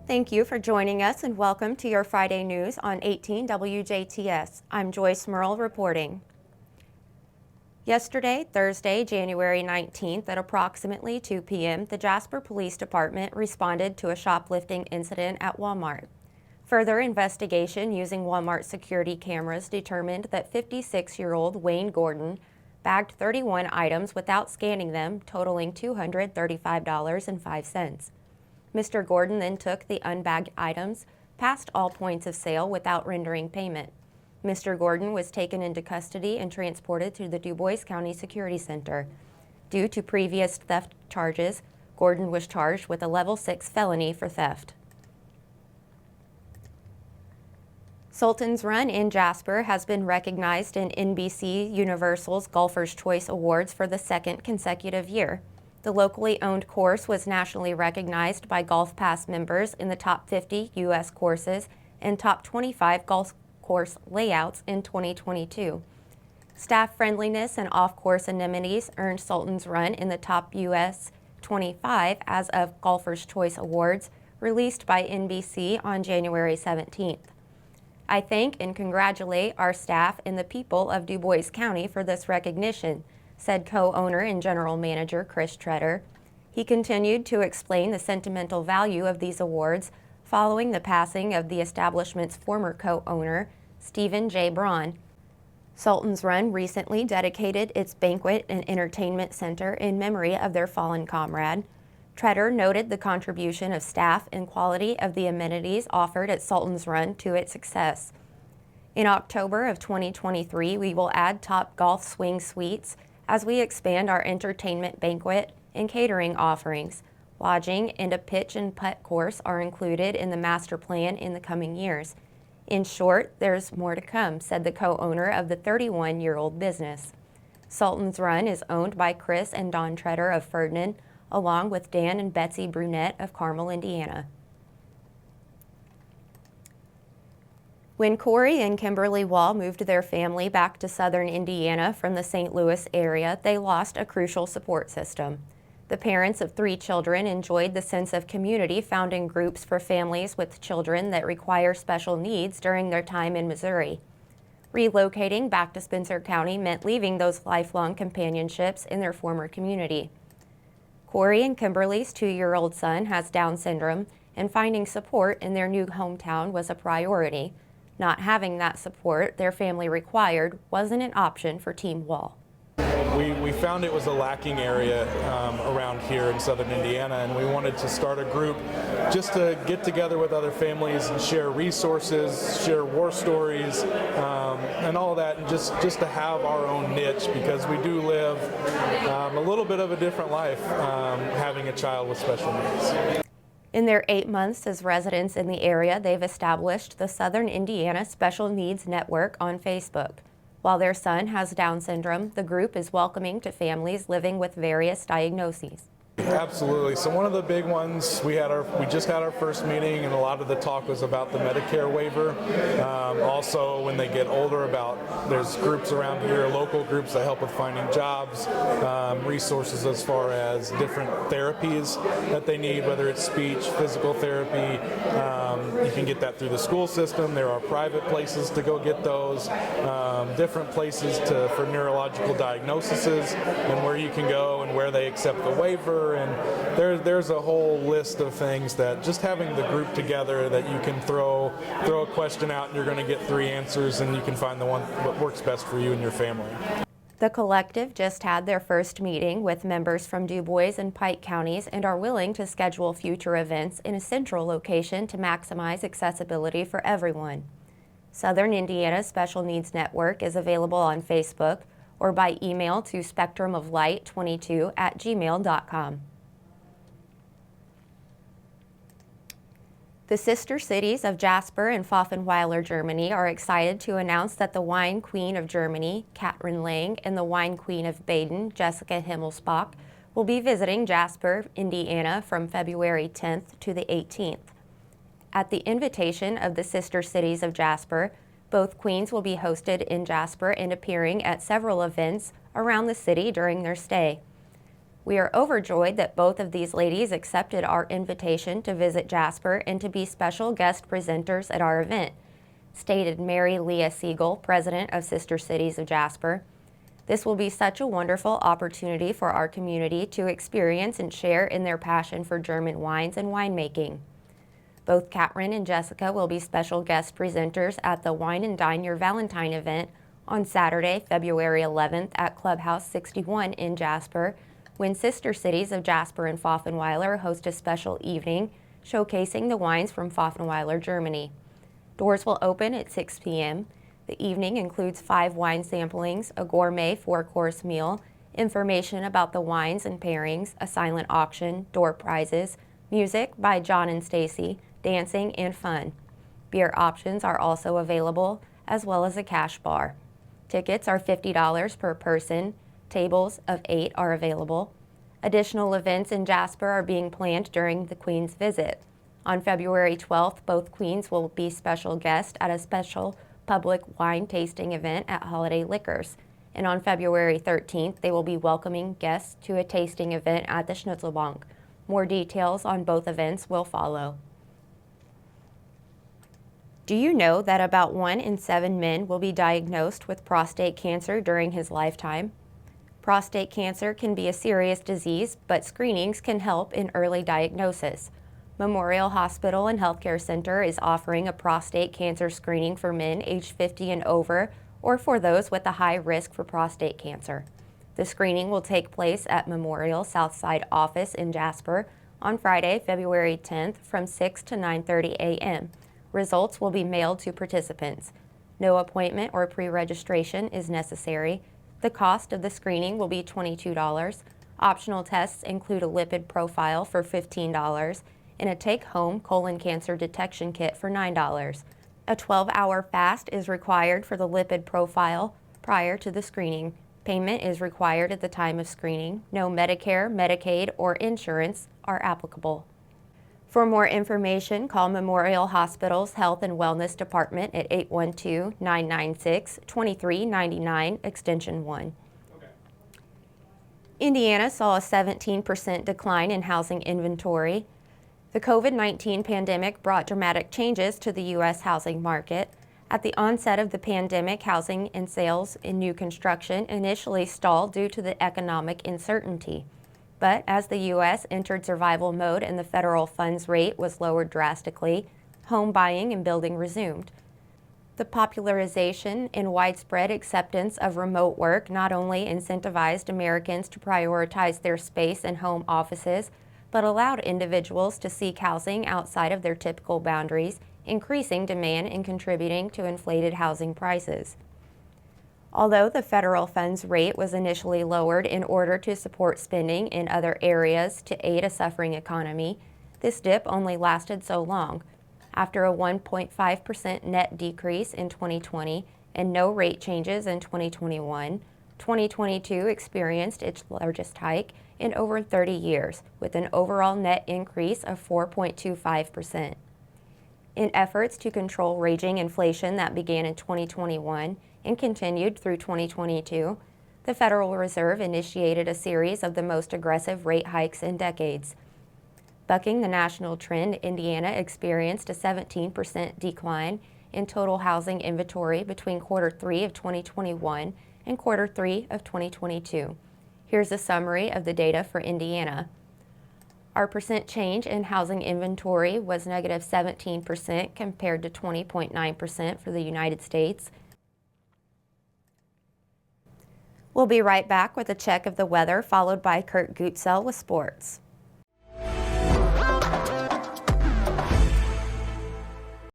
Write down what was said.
Thank you for joining us and welcome to your Friday news on 18 WJTS. I'm Joyce Murrell reporting. Yesterday, Thursday, January 19th at approximately 2 p.m., the Jasper Police Department responded to a shoplifting incident at Walmart. Further investigation using Walmart security cameras determined that 56-year-old Wayne Gordon bagged 31 items without scanning them, totaling $235.05. Mr. Gordon then took the unbagged items past all points of sale without rendering payment. Mr. Gordon was taken into custody and transported to the Du Bois County Security Center. Due to previous theft charges, Gordon was charged with a level 6 felony for theft. Sultan's Run in Jasper has been recognized in NBC Universal's Golfer's Choice Awards for the second consecutive year. The locally owned course was nationally recognized by Golf Pass members in the top 50 U.S. courses and top 25 golf course layouts in 2022. Staff friendliness and off-course amenities earned Sultan's Run in the top U.S. 25 as of Golfer's Choice Awards, released by NBC on January 17th. I thank and congratulate our staff and the people of Du Bois County for this recognition, said co-owner and general manager Chris Treader. He continued to explain the sentimental value of these awards following the passing of the establishment's former co-owner, Stephen J. Braun. Sultan's Run recently dedicated its banquet and entertainment center in memory of their fallen comrade. Treader noted the contribution of staff and quality of the amenities offered at Sultan's Run to its success. In October of 2023, we will add Top Golf Swing Suites as we expand our entertainment banquet and catering offerings. Lodging and a pitch and putt course are included in the master plan in the coming years. In short, there's more to come, said the co-owner of the 31-year-old business. Sultan's Run is owned by Chris and Don Treader of Ferdinand, along with Dan and Betsy Brunette of Carmel, Indiana. When Corey and Kimberly Wall moved their family back to southern Indiana from the St. Louis area, they lost a crucial support system. The parents of 3 children enjoyed the sense of community found in groups for families with children that require special needs during their time in Missouri. Relocating back to Spencer County meant leaving those lifelong companionships in their former community. Corey and Kimberly's 2-year-old son has Down syndrome, and finding support in their new hometown was a priority. Not having that support their family required wasn't an option for Team Wall. We found it was a lacking area around here in southern Indiana, and we wanted to start a group just to get together with other families and share resources, share war stories, and all that, and just to have our own niche, because we do live a little bit of a different life having a child with special needs. In their 8 months as residents in the area, they've established the Southern Indiana Special Needs Network on Facebook. While their son has Down syndrome, the group is welcoming to families living with various diagnoses. Absolutely. So one of the big ones, we just had our first meeting, and a lot of the talk was about the Medicare waiver. Also, when they get older, there's groups around here, local groups that help with finding jobs, resources as far as different therapies that they need, whether it's speech, physical therapy. You can get that through the school system. There are private places to go get those, different places for neurological diagnoses, and where you can go and where they accept the waiver. And there's a whole list of things that just having the group together, that you can throw a question out and you're going to get 3 answers, and you can find the one that works best for you and your family. The collective just had their first meeting with members from Du Bois and Pike counties and are willing to schedule future events in a central location to maximize accessibility for everyone. Southern Indiana Special Needs Network is available on Facebook or by email to spectrumoflight22@gmail.com. The sister cities of Jasper and Pfaffenweiler, Germany are excited to announce that the Wine Queen of Germany, Katrin Lang, and the Wine Queen of Baden, Jessica Himmelsbach, will be visiting Jasper, Indiana from February 10th to the 18th. At the invitation of the sister cities of Jasper, both queens will be hosted in Jasper and appearing at several events around the city during their stay. We are overjoyed that both of these ladies accepted our invitation to visit Jasper and to be special guest presenters at our event, stated Mary Leah Siegel, president of Sister Cities of Jasper. This will be such a wonderful opportunity for our community to experience and share in their passion for German wines and winemaking. Both Catherine and Jessica will be special guest presenters at the Wine and Dine Your Valentine event on Saturday, February 11th at Clubhouse 61 in Jasper, when Sister Cities of Jasper and Pfaffenweiler host a special evening showcasing the wines from Pfaffenweiler, Germany. Doors will open at 6 p.m. The evening includes 5 wine samplings, a gourmet 4-course meal, information about the wines and pairings, a silent auction, door prizes, music by John and Stacy, dancing, and fun. Beer options are also available, as well as a cash bar. Tickets are $50 per person. Tables of 8 are available. Additional events in Jasper are being planned during the Queen's visit. On February 12th, both Queens will be special guests at a special public wine tasting event at Holiday Liquors. And on February 13th, they will be welcoming guests to a tasting event at the Schnitzelbank. More details on both events will follow. Do you know that about 1 in 7 men will be diagnosed with prostate cancer during his lifetime? Prostate cancer can be a serious disease, but screenings can help in early diagnosis. Memorial Hospital and Healthcare Center is offering a prostate cancer screening for men aged 50 and over, or for those with a high risk for prostate cancer. The screening will take place at Memorial Southside Office in Jasper on Friday, February 10th from 6 to 9:30 a.m. Results will be mailed to participants. No appointment or pre-registration is necessary. The cost of the screening will be $22. Optional tests include a lipid profile for $15 and a take-home colon cancer detection kit for $9. A 12-hour fast is required for the lipid profile prior to the screening. Payment is required at the time of screening. No Medicare, Medicaid, or insurance are applicable. For more information, call Memorial Hospital's Health and Wellness Department at 812-996-2399, extension 1. Indiana saw a 17% decline in housing inventory. The COVID-19 pandemic brought dramatic changes to the U.S. housing market. At the onset of the pandemic, housing and sales in new construction initially stalled due to the economic uncertainty. But as the U.S. entered survival mode and the federal funds rate was lowered drastically, home buying and building resumed. The popularization and widespread acceptance of remote work not only incentivized Americans to prioritize their space and home offices, but allowed individuals to seek housing outside of their typical boundaries, increasing demand and contributing to inflated housing prices. Although the federal funds rate was initially lowered in order to support spending in other areas to aid a suffering economy, this dip only lasted so long. After a 1.5% net decrease in 2020 and no rate changes in 2021, 2022 experienced its largest hike in over 30 years, with an overall net increase of 4.25%. In efforts to control raging inflation that began in 2021 and continued through 2022, the Federal Reserve initiated a series of the most aggressive rate hikes in decades. Bucking the national trend, Indiana experienced a 17% decline in total housing inventory between quarter 3 of 2021 and quarter 3 of 2022. Here's a summary of the data for Indiana. Our percent change in housing inventory was negative 17% compared to 20.9% for the United States. We'll be right back with a check of the weather, followed by Kurt Gutzel with sports.